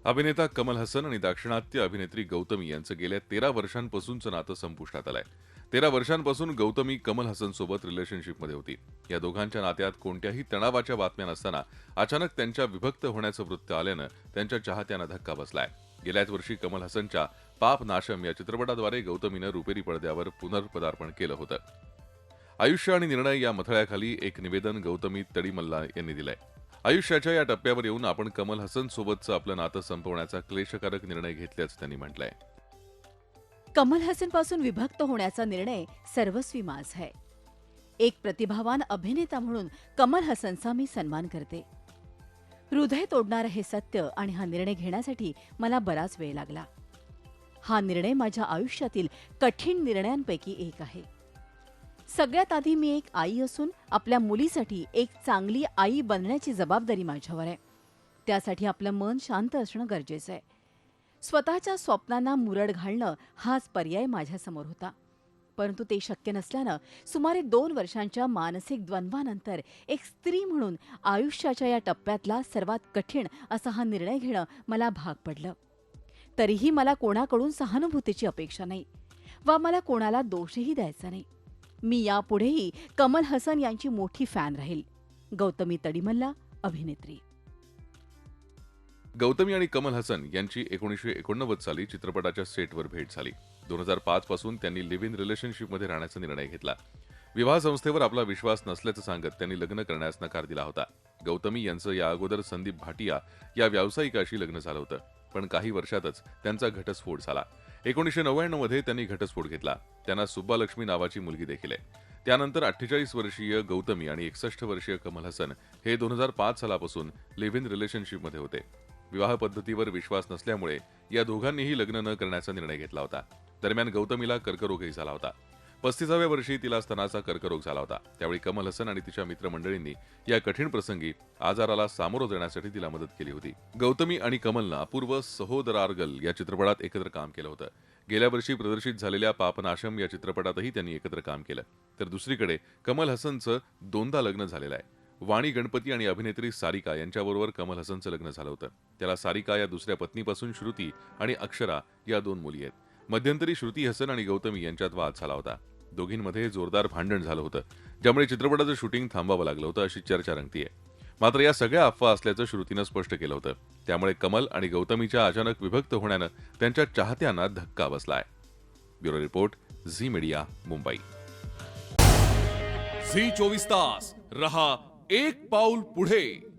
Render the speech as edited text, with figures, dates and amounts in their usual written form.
अभिनेता कमल हसन आणि दाक्षिणात्य अभिनेत्री गौतमी यांचं गेल्या 13 वर्षांपासूनचं नातं संपुष्टात आलंय. 13 वर्षांपासून गौतमी कमल हसन सोबत रिलेशनशिपमध्ये होती. या दोघांच्या नात्यात कोणत्याही तणावाच्या बातम्या नसताना अचानक त्यांच्या विभक्त होण्याचं वृत्त आल्यानं त्यांच्या चाहत्यांना धक्का बसलाय. गेल्याच वर्षी कमल हसनच्या पाप नाशम या चित्रपटाद्वारे गौतमीनं रुपेरी पडद्यावर पुनर्पदार्पण केलं होतं. आयुष्य आणि निर्णय या मथळ्याखाली एक निवेदन गौतमी तडीमल्ला यांनी दिलंय. आयुष्याच्या या टप्प्यावर येऊन आपण कमल हसन सोबतचं आपलं नातं संपवण्याचा क्लेशकारक निर्णय घेतल्याचं त्यांनी म्हटलंय. कमल हसन पासून विभक्त होण्याचा निर्णय सर्वस्वी माझ है. एक प्रतिभावान अभिनेता म्हणून कमल हसनचा मी सन्मान करते. हृदय तोडणारं हे सत्य आणि हा निर्णय घेण्यासाठी मला बराच वेळ लागला. हा निर्णय माझ्या आयुष्यातील कठीण निर्णयांपैकी एक आहे. सगळ्यात आधी मी एक आई असून आपल्या मुलीसाठी एक चांगली आई बनण्याची जबाबदारी माझ्यावर आहे. त्यासाठी आपलं मन शांत असणं गरजेचं आहे. स्वतःच्या स्वप्नांना मुरड घालणं हाच पर्याय माझ्यासमोर होता. परंतु ते शक्य नसल्यानं सुमारे 2 वर्षांच्या मानसिक द्वंद्वानंतर एक स्त्री म्हणून आयुष्याच्या या टप्प्यातला सर्वात कठीण असा हा निर्णय घेणं मला भाग पडलं. तरीही मला कोणाकडून सहानुभूतीची अपेक्षा नाही वा मला कोणाला दोषही द्यायचा नाही. मी यापुढेही कमल हसन यांची मोठी फॅन राहील. गौतमी तडीमल्ला, अभिनेत्री. गौतमी आणि कमल हसन यांची 1989 साली चित्रपटाच्या सेटवर भेट झाली. 2005 पासून त्यांनी लिव्ह इन रिलेशनशिपमध्ये राहण्याचा निर्णय घेतला. विवाह संस्थेवर आपला विश्वास नसल्याचं सांगत त्यांनी लग्न करण्यास नकार दिला होता. गौतमी यांचं या अगोदर संदीप भाटिया या व्यावसायिकाशी लग्न झालं होतं, पण काही वर्षातच त्यांचा घटस्फोट झाला. 1999 मध्ये त्यांनी घटस्फोट घेतला. त्यांना सुब्बालक्ष्मी नावाची मुलगी देखील आहे. त्यानंतर 48 वर्षीय गौतमी आणि 61 वर्षीय कमल हसन हे 2005 सालापासून लिव्ह इन रिलेशनशिपमध्ये होते. विवाह पद्धतीवर विश्वास नसल्यामुळे या दोघांनीही लग्न न करण्याचा निर्णय घेतला होता. दरम्यान गौतमीला कर्करोगही झाला होता. 35व्या वर्षी तिला स्तनाचा कर्करोग झाला होता. त्यावेळी कमल हसन आणि तिच्या मित्रमंडळींनी या कठीण प्रसंगी आजाराला सामोरं जाण्यासाठी तिला मदत केली होती. गौतमी आणि कमलनं अपूर्व सहोदरार्गल या चित्रपटात एकत्र काम केलं होतं. गेल्या वर्षी प्रदर्शित झालेल्या पापनाशम या चित्रपटातही त्यांनी एकत्र काम केलं. तर दुसरीकडे कमल हसनचं 2दा लग्न झालेलं आहे. वाणी गणपती आणि अभिनेत्री सारिका यांच्याबरोबर कमल हसनचं लग्न झालं होतं. त्याला सारिका या दुसऱ्या पत्नीपासून श्रुती आणि अक्षरा या 2 मुली आहेत. मध्यंतरी श्रुती हसन आणि गौतमी यांच्यात वाद झाला होता. दोघींमध्ये जोरदार भांडण झालं होतं, ज्यामुळे चित्रपटाचं शूटिंग थांबावं लागलं होतं अशी चर्चा रंगतीये. मात्र या सगळ्या अफवा असल्याचं श्रुतीनं स्पष्ट केलं होतं. त्यामुळे कमल आणि गौतमीच्या अचानक विभक्त होण्यानं त्यांच्या चाहत्यांना धक्का बसलाय. Bureau report, Zee media, Mumbai. Zee 24 तास रहा एक पाऊल पुढे.